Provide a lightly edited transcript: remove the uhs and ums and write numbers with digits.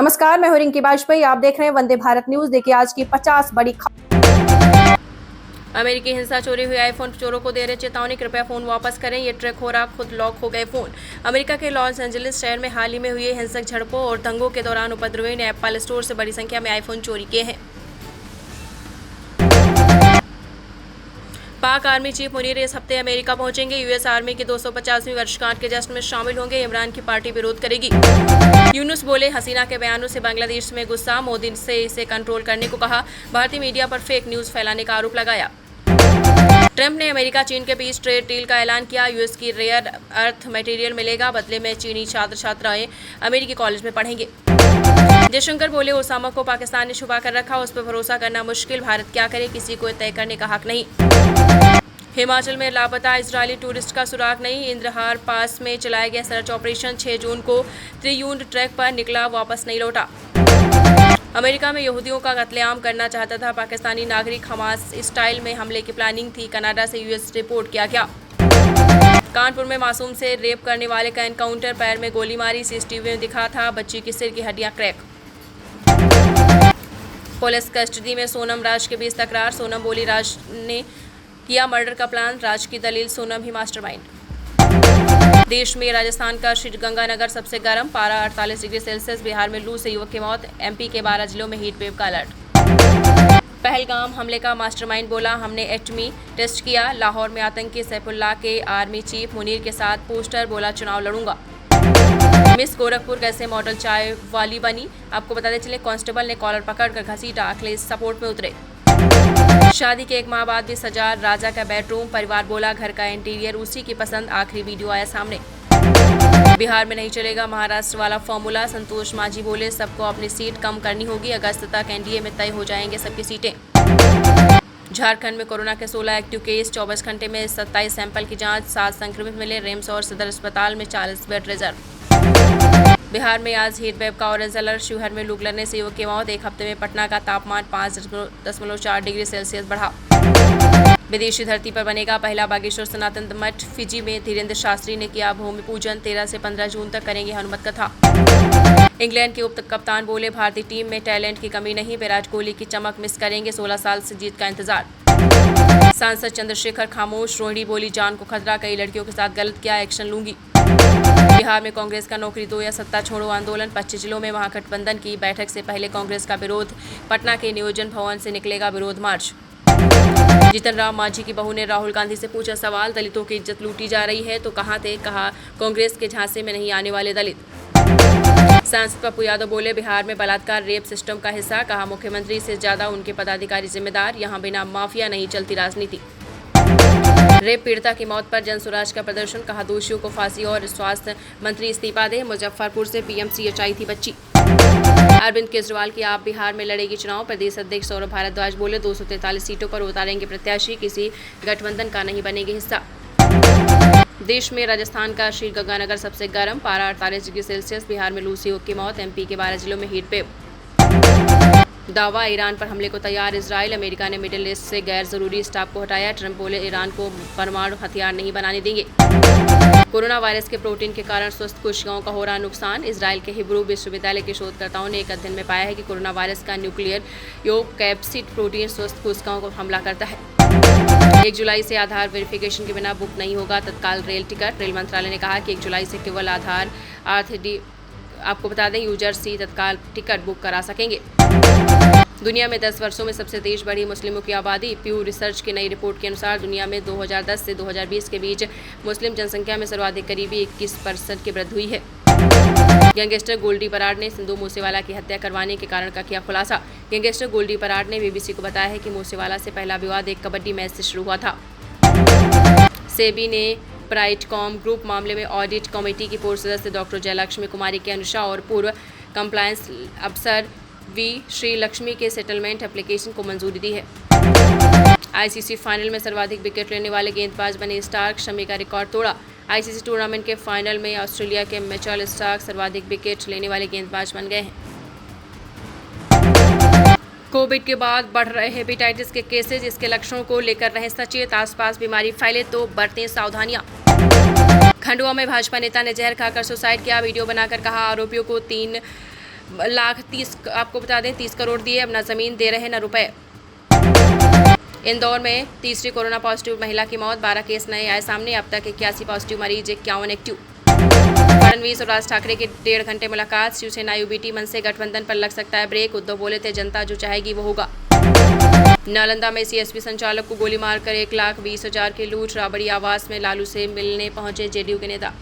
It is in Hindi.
नमस्कार, मैं हूं रिंकी वाजपेयी। आप देख रहे हैं वंदे भारत न्यूज। देखिए आज की 50 बड़ी खबर। अमेरिकी हिंसा चोरी हुए आईफोन चोरों को दे रहे चेतावनी, कृपया फोन वापस करें, ये ट्रैक हो रहा, खुद लॉक हो गए फोन। अमेरिका के लॉस एंजलिस शहर में हाल ही में हुए हिंसक झड़पों और दंगों के दौरान उपद्रवियों ने एप्पल स्टोर से बड़ी संख्या में आईफोन चोरी किए हैं। पाक आर्मी चीफ मुनीर इस हफ्ते अमेरिका पहुंचेंगे। यूएस आर्मी की 250वीं वर्षगांठ के जश्न में शामिल होंगे। इमरान की पार्टी विरोध करेगी। यूनुस बोले, हसीना के बयानों से बांग्लादेश में गुस्सा, मोदी से इसे कंट्रोल करने को कहा। भारतीय मीडिया पर फेक न्यूज फैलाने का आरोप लगाया। ट्रंप ने अमेरिका चीन के बीच ट्रेड डील का ऐलान किया। यूएस की रेयर अर्थ मटेरियल मिलेगा, बदले में चीनी छात्र छात्राएं अमेरिकी कॉलेज में पढ़ेंगे। जयशंकर बोले, ओसामा को पाकिस्तान ने छुपा कर रखा, उस पर भरोसा करना मुश्किल, भारत क्या करे किसी को तय करने का हक नहीं। हिमाचल में लापता इजरायली टूरिस्ट का सुराग नहीं। इंद्रहार पास में चलाया गया सर्च ऑपरेशन 6 जून को त्रियूंड ट्रैक पर निकला, वापस नहीं लौटा। अमेरिका में यहूदियों का कत्लेआम करना चाहता था पाकिस्तानी नागरिक, हमास स्टाइल में हमले की प्लानिंग थी, कनाडा से यूएस रिपोर्ट किया गया। कानपुर में मासूम से रेप करने वाले का एनकाउंटर, पैर में गोली मारी, सीसीटीवी में दिखा था, बच्ची की सिर की हड्डियां क्रैक। पुलिस कस्टडी में सोनम राज के बीच तकरार, सोनम बोली राज ने किया मर्डर का प्लान, राज की दलील सोनम ही मास्टरमाइंड। देश में राजस्थान का श्रीगंगानगर सबसे गर्म, पारा 48 डिग्री सेल्सियस। बिहार में लू से युवक की मौत, एमपी के 12 जिलों में हीट वेव का अलर्ट। पहलगाम हमले का मास्टरमाइंड बोला, हमने एटमी टेस्ट किया। लाहौर में आतंकी सैफुल्लाह के आर्मी चीफ मुनीर के साथ पोस्टर, बोला चुनाव लड़ूंगा। मिस गोरखपुर कैसे मॉडल चाय वाली बनी, आपको बताते चले कांस्टेबल ने कॉलर पकड़कर घसीटा, अखिलेश सपोर्ट में उतरे। शादी के 1 माह बाद भी सजा राजा का बेडरूम, परिवार बोला घर का इंटीरियर उसी की पसंद, आखिरी वीडियो आया सामने। बिहार में नहीं चलेगा महाराष्ट्र वाला फॉर्मूला, संतोष मांझी बोले सबको अपनी सीट कम करनी होगी, अगस्त तक एनडीए में तय हो जाएंगे सबकी सीटें। झारखंड में कोरोना के 16 एक्टिव केस, 24 घंटे में 27 सैंपल की जांच, 7 संक्रमित मिले। रिम्स और सदर अस्पताल में 40 बेड रिजर्व। बिहार में आज हीट वेव का ऑरेंज अलर्ट, शिवहर में लू लगने से युवक की मौत। एक हफ्ते में पटना का तापमान 5.4 डिग्री सेल्सियस बढ़ा। विदेशी धरती पर बनेगा पहला बागेश्वर सनातन मठ, फिजी में धीरेन्द्र शास्त्री ने किया भूमि पूजन, 13 से 15 जून तक करेंगे हनुमत कथा। इंग्लैंड के उप कप्तान बोले, भारतीय टीम में टैलेंट की कमी नहीं, विराट कोहली की चमक मिस करेंगे, 16 साल से जीत का इंतजार। सांसद चंद्रशेखर खामोश, रोहिणी बोली जान को खतरा, कई लड़कियों के साथ गलत किया, एक्शन लूंगी। बिहार में कांग्रेस का नौकरी दो या सत्ता छोड़ो आंदोलन, 25 जिलों में महागठबंधन की बैठक से पहले कांग्रेस का विरोध, पटना के नियोजन भवन से निकलेगा विरोध मार्च। जीतन राम मांझी की बहू ने राहुल गांधी से पूछा सवाल, दलितों की इज्जत लूटी जा रही है तो कहाँ थे, कहा कांग्रेस के झांसे में नहीं आने वाले दलित। सांसद पप्पू यादव बोले, बिहार में बलात्कार रेप सिस्टम का हिस्सा, कहा मुख्यमंत्री से ज्यादा उनके पदाधिकारी जिम्मेदार, यहाँ बिना माफिया नहीं चलती राजनीति। रेप पीड़िता की मौत पर जन स्वराज का प्रदर्शन, कहा दोषियों को फांसी और स्वास्थ्य मंत्री इस्तीफा दे, मुजफ्फरपुर से पीएमसीएच आई थी बच्ची। अरविंद केजरीवाल की आप बिहार में लड़ेगी चुनाव, प्रदेश अध्यक्ष सौरभ भारद्वाज बोले 243 सीटों पर उतारेंगे प्रत्याशी, किसी गठबंधन का नहीं बनेगी हिस्सा। देश में राजस्थान का श्रीगंगानगर सबसे गर्म, पारा 48 डिग्री सेल्सियस। बिहार में लू से युवक की मौत, एमपी के 12 जिलों में हीट वेव। दावा, ईरान पर हमले को तैयार इजराइल, अमेरिका ने मिडिल ईस्ट से गैर जरूरी स्टाफ को हटाया, ट्रंप बोले ईरान को परमाणु हथियार नहीं बनाने देंगे। कोरोना वायरस के प्रोटीन के कारण स्वस्थ कोशिकाओं का हो रहा नुकसान, इजराइल के हिब्रू विश्वविद्यालय के शोधकर्ताओं ने एक अध्ययन में पाया है कि कोरोना वायरस का न्यूक्लियर योग कैप्सिड प्रोटीन स्वस्थ कोशिकाओं को हमला करता है। 1 जुलाई से आधार वेरिफिकेशन के बिना बुक नहीं होगा तत्काल रेल टिकट, रेल मंत्रालय ने कहा कि 1 जुलाई से केवल आधार आपको बता दें यूजर्स ही तत्काल टिकट बुक करा सकेंगे। दुनिया में 10 वर्षों में सबसे तेज बढ़ी मुस्लिमों की आबादी, प्यू रिसर्च की नई रिपोर्ट के अनुसार दुनिया में 2010 से 2020 के बीच मुस्लिम जनसंख्या में सर्वाधिक करीबी 21% की वृद्धि हुई है। गैंगस्टर गोल्डी बराड ने सिंधु मूसेवाला की हत्या करवाने के कारण का किया खुलासा। गैंगस्टर गोल्डी बराड ने बीबीसी को बताया है कि मूसेवाला से पहला विवाद एक कबड्डी मैच से शुरू हुआ था। सेबी ने ब्राइटकॉम ग्रुप मामले में ऑडिट कमेटी की पूर्व सदस्य डॉक्टर जयलक्ष्मी कुमारी के अनुषा और पूर्व कंप्लायंस अफसर वी श्री लक्ष्मी के सेटलमेंट एप्लीकेशन को मंजूरी दी है। आईसीसी फाइनल में सर्वाधिक विकेट लेने वाले गेंदबाज बने स्टार्क, शमी का रिकॉर्ड तोड़ा। आईसीसी टूर्नामेंट के फाइनल में ऑस्ट्रेलिया के मिचेल स्टार्क सर्वाधिक विकेट लेने वाले गेंदबाज बन गए हैं। कोविड के बाद बढ़ रहे हेपेटाइटिस के केसेज, इसके लक्षणों को लेकर रहें सचेत, आसपास बीमारी फैले तो बरतें सावधानियां। खंडवा में भाजपा नेता ने जहर खाकर सुसाइड किया, वीडियो बनाकर कहा आरोपियों को 3 लाख 30 आपको बता दें 30 करोड़ दिए, अब न ज़मीन दे रहे न रुपए। इंदौर में तीसरी कोरोना पॉजिटिव महिला की मौत, 12 केस नए आए सामने, अब तक 81 पॉजिटिव मरीज, 51 एक्टिव। फडणवीस और राज ठाकरे की 1.5 घंटे मुलाकात, शिवसेना यूबीटी मन से गठबंधन पर लग सकता है ब्रेक, उद्धव बोले थे जनता जो चाहेगी वो होगा। नालंदा में सीएसपी संचालक को गोली मारकर 1,20,000 की लूट, राबड़ी आवास में लालू से मिलने पहुंचे जेडीयू के नेता।